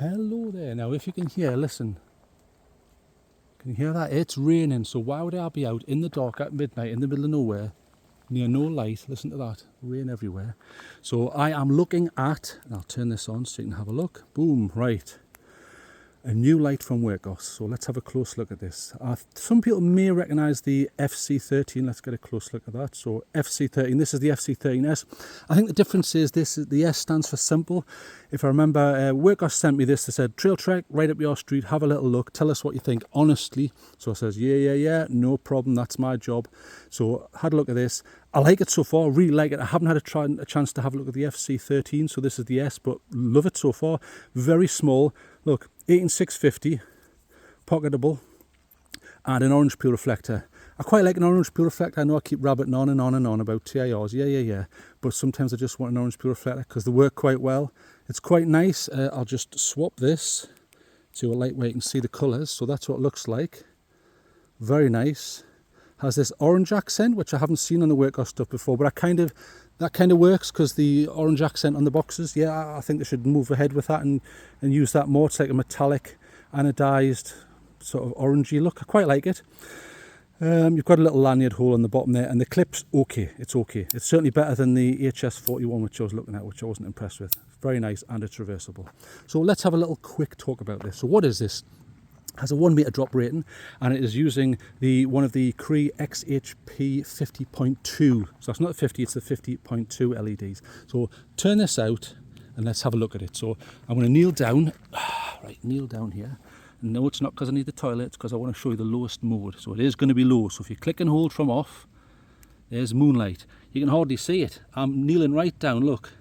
Hello there. Now if you can hear, listen. Can you hear that? It's raining, so why would I be out in the dark at midnight in the middle of nowhere, near no light? Listen to that. Rain everywhere. So I am looking at, and I'll turn this on so you can have a look. Boom, right. A new light from Wurkkos. So let's have a close look at this. Some people may recognise the FC13. Let's get a close look at that. So FC13, this is the FC13S. I think the difference is the S stands for simple. If I remember, Wurkkos sent me this. They said, TrailTrek, right up your street, have a little look, tell us what you think honestly. So I says, yeah, no problem, that's my job. So had a look at this. I like it so far, really like it. I haven't had a chance to have a look at the FC13, so this is the S, but love it so far. Very small. Look, 18650, pocketable, and an orange peel reflector. I quite like an orange peel reflector. I know I keep rabbiting on and on about TIRs, yeah. But sometimes I just want an orange peel reflector because they work quite well. It's quite nice. I'll just swap this to a light where you can see the colours. So that's what it looks like. Very nice. Has this orange accent, which I haven't seen on the Wurkkos stuff before, but that kind of works because the orange accent on the boxes, yeah, I think they should move ahead with that and use that more. It's like a metallic, anodised, sort of orangey look. I quite like it. You've got a little lanyard hole on the bottom there, and the clip's okay. It's okay. It's certainly better than the HS41, which I was looking at, which I wasn't impressed with. Very nice, and it's reversible. So let's have a little quick talk about this. So what is this? Has a 1 meter drop rating, and it is using one of the Cree XHP50.2. So that's not the 50, it's the 50.2 LEDs. So turn this out and let's have a look at it. So I'm going to kneel down. Right, kneel down here. No, it's not because I need the toilet, it's because I want to show you the lowest mode. So it is going to be low. So if you click and hold from off, there's moonlight. You can hardly see it. I'm kneeling right down, look.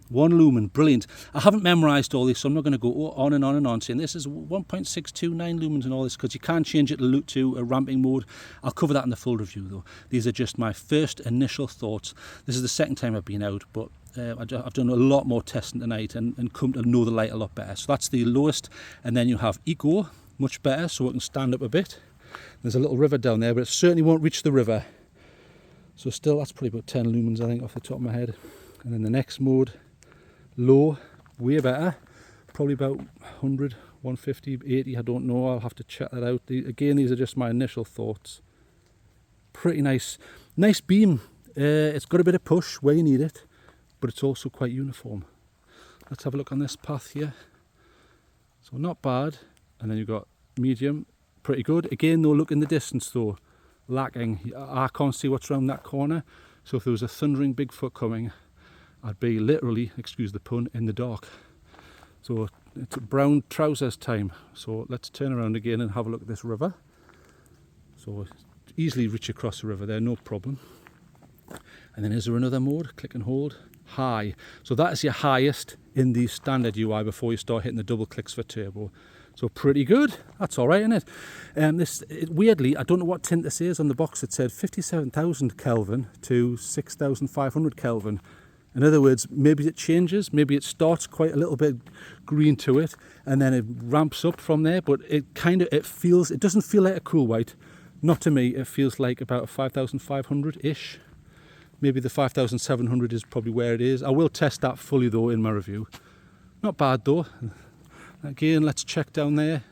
1 lumen, brilliant. I haven't memorised all this, so I'm not going to go on and on saying this is 1.629 lumens and all this, because you can't change it to a ramping mode. I'll cover that in the full review though. These are just my first initial thoughts. This is the second time I've been out, but I've done a lot more testing tonight and come to know the light a lot better. So that's the lowest, and then you have Eco, much better, so it can stand up a bit. There's a little river down there, but it certainly won't reach the river. So still, that's probably about 10 lumens, I think, off the top of my head. And then the next mode, low, way better, probably about 100, 150, 80, I don't know, I'll have to check that out. Again, these are just my initial thoughts. Pretty nice beam. It's got a bit of push where you need it, but it's also quite uniform. Let's have a look on this path here. So not bad, and then you've got medium, pretty good. Again though, look in the distance though, lacking. I can't see what's around that corner, so if there was a thundering Bigfoot coming, I'd be literally, excuse the pun, in the dark. So it's brown trousers time. So let's turn around again and have a look at this river. So easily reach across the river there, no problem. And then is there another mode? Click and hold. High. So that is your highest in the standard UI before you start hitting the double clicks for turbo. So pretty good. That's all right, isn't it? Weirdly, I don't know what tint this is on the box. It said 57,000 Kelvin to 6,500 Kelvin. In other words, maybe it changes, maybe it starts quite a little bit green to it and then it ramps up from there, but it doesn't feel like a cool white. Not to me, it feels like about 5,500-ish. Maybe the 5,700 is probably where it is. I will test that fully though in my review. Not bad though. Again, let's check down there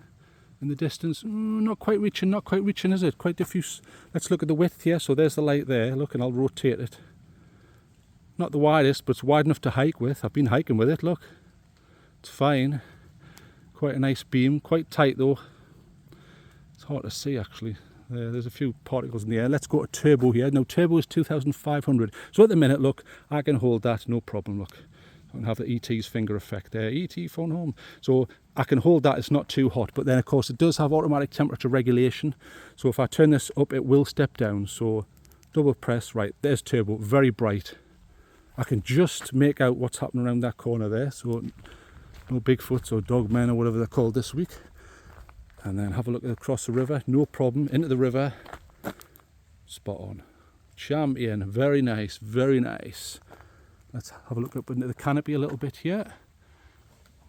in the distance. Not quite reaching, is it? Quite diffuse. Let's look at the width here. So there's the light there. Look, and I'll rotate it. Not the widest, but it's wide enough to hike with. I've been hiking with it, look. It's fine. Quite a nice beam. Quite tight though. It's hard to see actually. There's a few particles in the air. Let's go to turbo here. Now turbo is 2,500. So at the minute, look, I can hold that, no problem, look. I can have the ET's finger effect there. ET phone home. So I can hold that, it's not too hot. But then of course it does have automatic temperature regulation. So if I turn this up, it will step down. So double press, right, there's turbo, very bright. I can just make out what's happening around that corner there, so no Bigfoots or dogmen or whatever they're called this week. And then have a look across the river, no problem, into the river, spot on. Champion, very nice, very nice. Let's have a look up into the canopy a little bit here.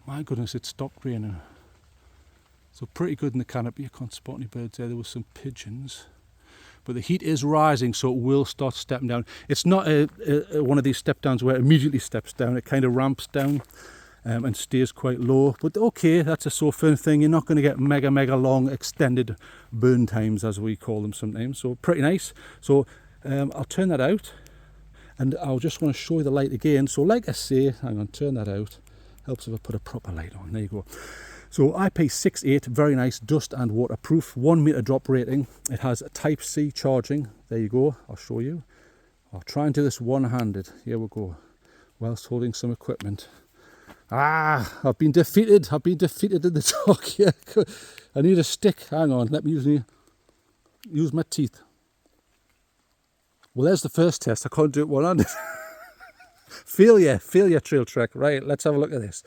My goodness, it stopped raining. So pretty good in the canopy, I can't spot any birds there, there were some pigeons. But the heat is rising, so it will start stepping down. It's not one of these step downs where it immediately steps down. It kind of ramps down. and stays quite low. But okay, that's a sofa thing. You're not going to get mega long extended burn times, as we call them sometimes. So pretty nice. So I'll turn that out, and I'll just want to show you the light again. So like I say, I'm going to turn that out. Helps if I put a proper light on. There you go. So IP68, very nice, dust and waterproof, 1 meter drop rating. It has a Type-C charging. There you go, I'll show you. I'll try and do this one-handed. Here we go, whilst holding some equipment. I've been defeated in the dark here. I need a stick, hang on, let me use my teeth. Well, there's the first test, I can't do it one-handed. Failure, TrailTrek. Right, let's have a look at this.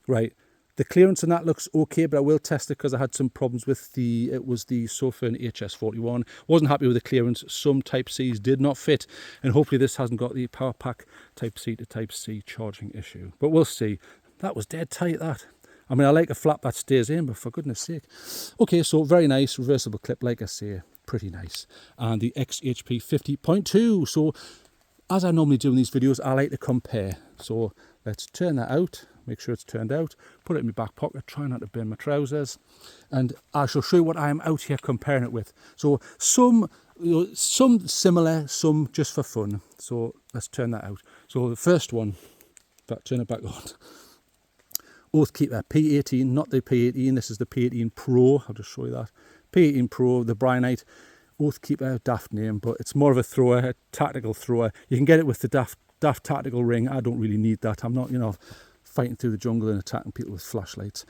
Right. The clearance on that looks okay, but I will test it because I had some problems with it was the Sofern HS41. Wasn't happy with the clearance. Some Type-Cs did not fit, and hopefully this hasn't got the power pack Type-C to Type-C charging issue. But we'll see. That was dead tight, that. I mean, I like a flap that stays in, but for goodness sake. Okay, so very nice, reversible clip, like I say, pretty nice. And the XHP50.2. So, as I normally do in these videos, I like to compare. So, let's turn that out. Make sure it's turned out, put it in my back pocket, try not to burn my trousers, and I shall show you what I am out here comparing it with. So some similar, some just for fun. So let's turn that out. So the first one, turn it back on. Oathkeeper P18, not the P18, this is the P18 Pro, I'll just show you that. P18 Pro, the Brynite. Oathkeeper, daft name, but it's more of a thrower, a tactical thrower. You can get it with the daft tactical ring. I don't really need that. I'm not, fighting through the jungle and attacking people with flashlights.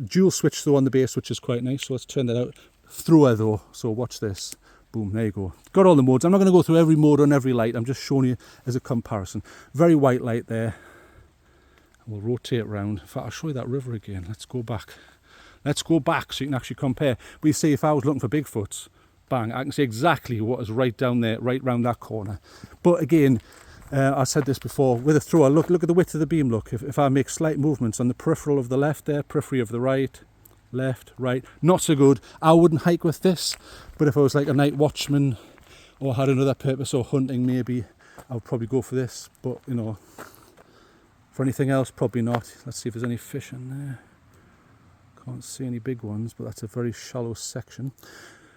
Dual switch though on the base, which is quite nice. So let's turn that out. Thrower though, so watch this. Boom, there you go. Got all the modes. I'm not going to go through every mode on every light. I'm just showing you as a comparison. Very white light there. We'll rotate around. In fact, I'll show you that river again. Let's go back. Let's go back so you can actually compare. But you see, if I was looking for Bigfoots, bang, I can see exactly what is right down there, right round that corner. But again, I said this before, with a thrower, look at the width of the beam, look. If I make slight movements on the peripheral of the left there, periphery of the right, left, right, not so good. I wouldn't hike with this, but if I was like a night watchman or had another purpose or hunting maybe, I would probably go for this. But, for anything else, probably not. Let's see if there's any fish in there. Can't see any big ones, but that's a very shallow section.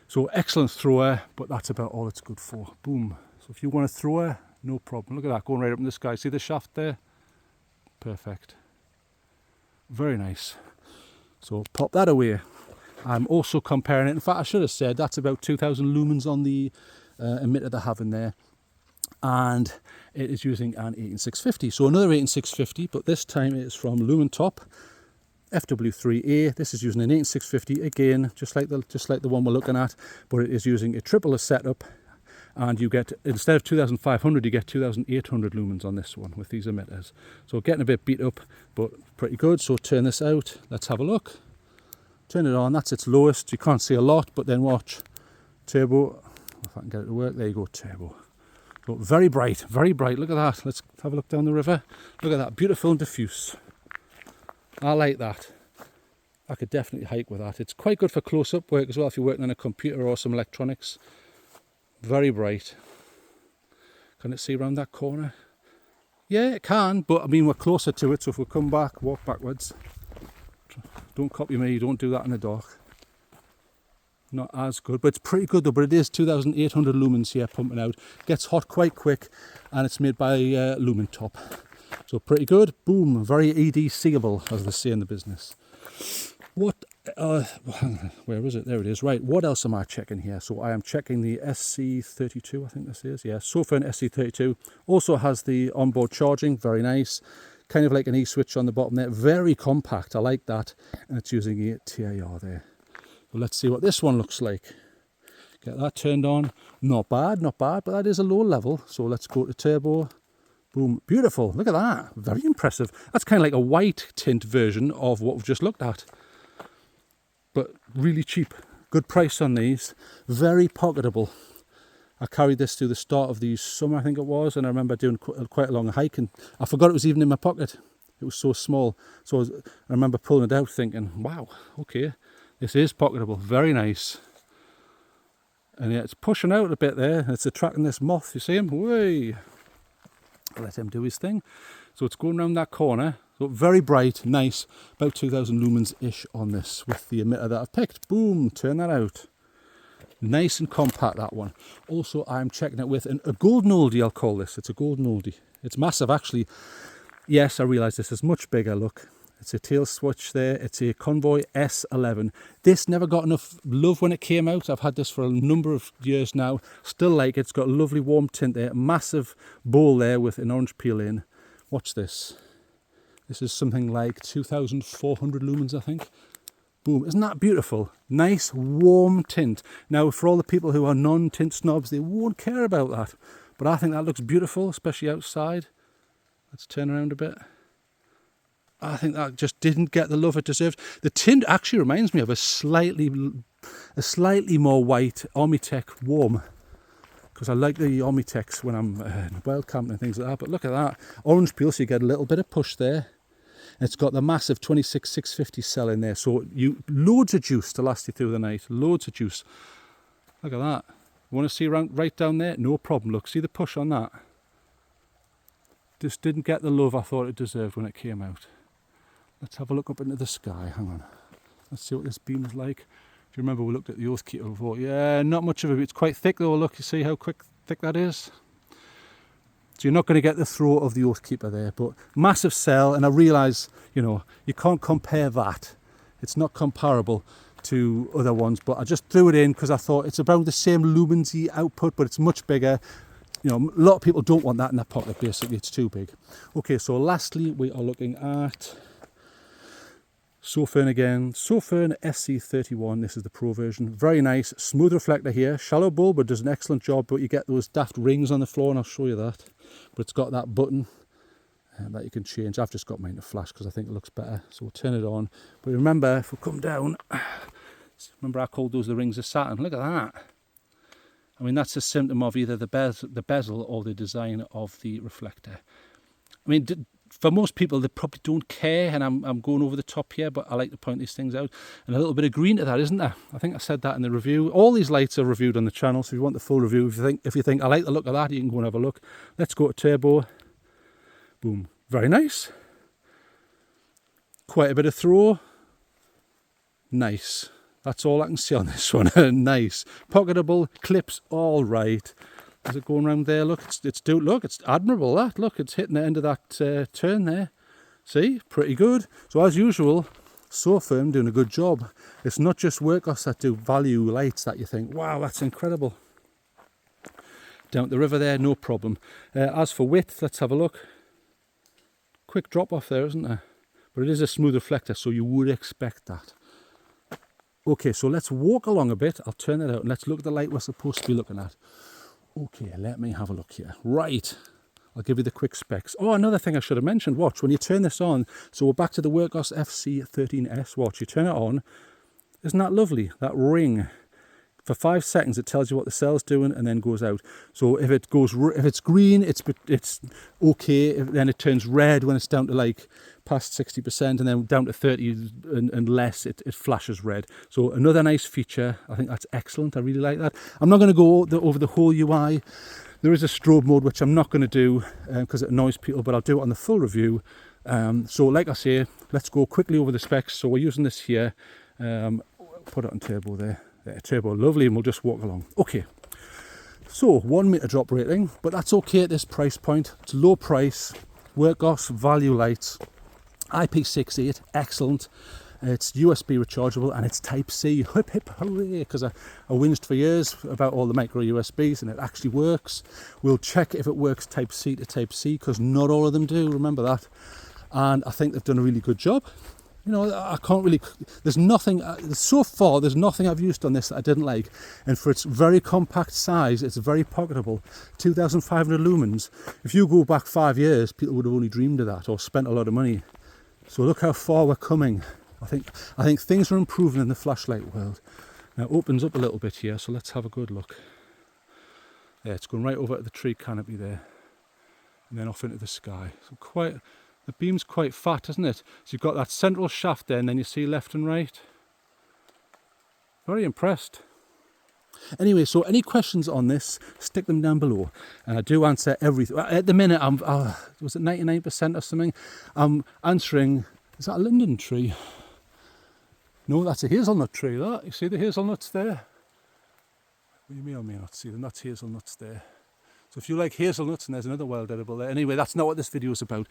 So excellent thrower, but that's about all it's good for. Boom. So if you want a thrower, no problem. Look at that, going right up in the sky. See the shaft there? Perfect. Very nice. So pop that away. I'm also comparing it. In fact, I should have said that's about 2,000 lumens on the emitter they have in there. And it is using an 18650. So another 18650, but this time it is from Lumentop FW3A. This is using an 18650 again, just like the one we're looking at, but it is using a triple setup. And you get, instead of 2,500, you get 2,800 lumens on this one with these emitters. So getting a bit beat up, but pretty good. So turn this out. Let's have a look. Turn it on. That's its lowest. You can't see a lot, but then watch. Turbo. If I can get it to work. There you go, turbo. So very bright, very bright. Look at that. Let's have a look down the river. Look at that. Beautiful and diffuse. I like that. I could definitely hike with that. It's quite good for close-up work as well if you're working on a computer or some electronics. Very bright. Can it see around that corner? Yeah, it can, but I mean, we're closer to it, so if we come back, walk backwards. Don't copy me, don't do that in the dark. Not as good, but it's pretty good though, but it is 2,800 lumens here pumping out. Gets hot quite quick, and it's made by Lumentop. So pretty good. Boom, very EDCable, as they say in the business. What, where is it? There it is. Right, what else am I checking here? So I am checking the SC32, I think this is. Yeah, Sofern SC32. Also has the onboard charging, very nice. Kind of like an E-switch on the bottom there. Very compact, I like that. And it's using a TAR there. So let's see what this one looks like. Get that turned on. Not bad, but that is a low level. So let's go to turbo. Boom, beautiful. Look at that. Very impressive. That's kind of like a white tint version of what we've just looked at. But really cheap. Good price on these. Very pocketable. I carried this through the start of the summer, I think it was, and I remember doing quite a long hike, and I forgot it was even in my pocket. It was so small. So I remember pulling it out thinking, wow, okay, this is pocketable. Very nice. And yeah, it's pushing out a bit there. It's attracting this moth. You see him? Way. let him do his thing. So it's going around that corner. So very bright, nice, about 2000 lumens-ish on this with the emitter that I've picked. Boom, turn that out. Nice and compact, that one. Also, I'm checking it with a golden oldie, I'll call this. It's a golden oldie. It's massive, actually. Yes, I realise this is much bigger, look. It's a tail switch there. It's a Convoy S11. This never got enough love when it came out. I've had this for a number of years now. Still like it. It's got a lovely warm tint there. Massive bowl there with an orange peel in. Watch this. This is something like 2,400 lumens, I think. Boom, isn't that beautiful? Nice warm tint. Now for all the people who are non-tint snobs, they won't care about that. But I think that looks beautiful, especially outside. Let's turn around a bit. I think that just didn't get the love it deserved. The tint actually reminds me of a slightly more white Armitech warm. Because I like the Armitechs when I'm wild camping and things like that. But look at that. Orange peel, so you get a little bit of push there. It's got the massive 26650 cell in there, so loads of juice to last you through the night. Loads of juice. Look at that. You want to see around right down there? No problem. Look, see the push on that. Just didn't get the love I thought it deserved when it came out. Let's have a look up into the sky. Hang on. Let's see what this beam is like. Do you remember we looked at the Oathkeeper before? Yeah, not much of it. It's quite thick though. Look, you see how thick that is? So you're not going to get the throw of the Oathkeeper there, but massive cell, and I realise, you know, you can't compare that. It's not comparable to other ones, but I just threw it in because I thought it's about the same lumensy output, but it's much bigger. You know, a lot of people don't want that in their pocket, basically, it's too big. Okay, so lastly, we are looking at Sofern again. Sofern SC31, this is the Pro version. Very nice, smooth reflector here. Shallow bulb, but does an excellent job, but you get those daft rings on the floor, and I'll show you that. But it's got that button that you can change. I've just got mine to flash because I think it looks better. So we'll turn it on. But remember, if we come down, remember I called those the rings of Saturn. Look at that. I mean, that's a symptom of either the bezel or the design of the reflector. I mean, for most people, they probably don't care, and I'm going over the top here, but I like to point these things out. And a little bit of green to that, isn't there? I think I said that in the review. All these lights are reviewed on the channel, so if you want the full review, if you think I like the look of that, you can go and have a look. Let's go to turbo. Boom. Very nice. Quite a bit of throw. Nice. That's all I can see on this one. Nice. Pocketable, clips all right. Is it going around there? Look, it's admirable, that. Look, it's hitting the end of that turn there. See? Pretty good. So as usual, Sofern doing a good job. It's not just Wurkkos that do value lights that you think, wow, that's incredible. Down the river there, no problem. As for width, let's have a look. Quick drop off there, isn't there? But it is a smooth reflector, so you would expect that. Okay, so let's walk along a bit. I'll turn it out and let's look at the light we're supposed to be looking at. Okay, let me have a look here. Right, I'll give you the quick specs. Oh, another thing I should have mentioned, watch, when you turn this on, so we're back to the Wurkkos FC13S, watch, you turn it on, isn't that lovely, that ring? For 5 seconds it tells you what the cell's doing and then goes out. So if it's green, it's okay, then it turns red when it's down to like past 60%, and then down to 30 and less it flashes red. So another nice feature. I think that's excellent. I really like that. I'm not going to go over the whole UI. There is a strobe mode which I'm not going to do because it annoys people, but I'll do it on the full review. So like I say, let's go quickly over the specs. So we're using this here. Put it on turbo there. Turbo, lovely, and we'll just walk along. Okay, so 1 meter drop rating, but that's okay at this price point. It's low price, Wurkkos value lights, IP68, excellent. It's USB rechargeable and it's Type-C. Hip hip hooray, because I whinged for years about all the micro USBs and it actually works. We'll check if it works Type-C to Type-C because not all of them do, remember that. And I think they've done a really good job. You know, I can't really, there's nothing, so far there's nothing I've used on this that I didn't like. And for its very compact size, it's very pocketable. 2,500 lumens. If you go back 5 years, people would have only dreamed of that or spent a lot of money. So look how far we're coming. I think things are improving in the flashlight world. Now it opens up a little bit here, so let's have a good look. Yeah, it's going right over to the tree canopy there. And then off into the sky. So the beam's quite fat, isn't it? So you've got that central shaft there, and then you see left and right. Very impressed. Anyway, so any questions on this, stick them down below. And I do answer everything. At the minute, was it 99% or something? I'm answering, is that a linden tree? No, that's a hazelnut tree, that. You see the hazelnuts there? You may or may not see them, that's hazelnuts there. So if you like hazelnuts, and there's another wild edible there. Anyway, that's not what this video is about.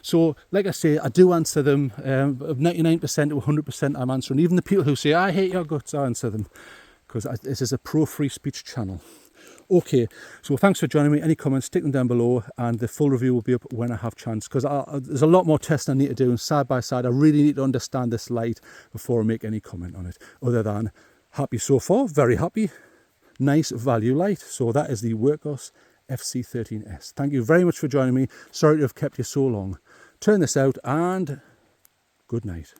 So, like I say, I do answer them. 99% to 100% I'm answering. Even the people who say, I hate your guts, I answer them. Because this is a pro-free speech channel. Okay, so thanks for joining me. Any comments, stick them down below, and the full review will be up when I have chance. Because there's a lot more testing I need to do, and side by side, I really need to understand this light before I make any comment on it. Other than, happy so far, very happy. Nice value light. So that is the Wurkkos FC13S. Thank you very much for joining me. Sorry to have kept you so long. Turn this out and good night.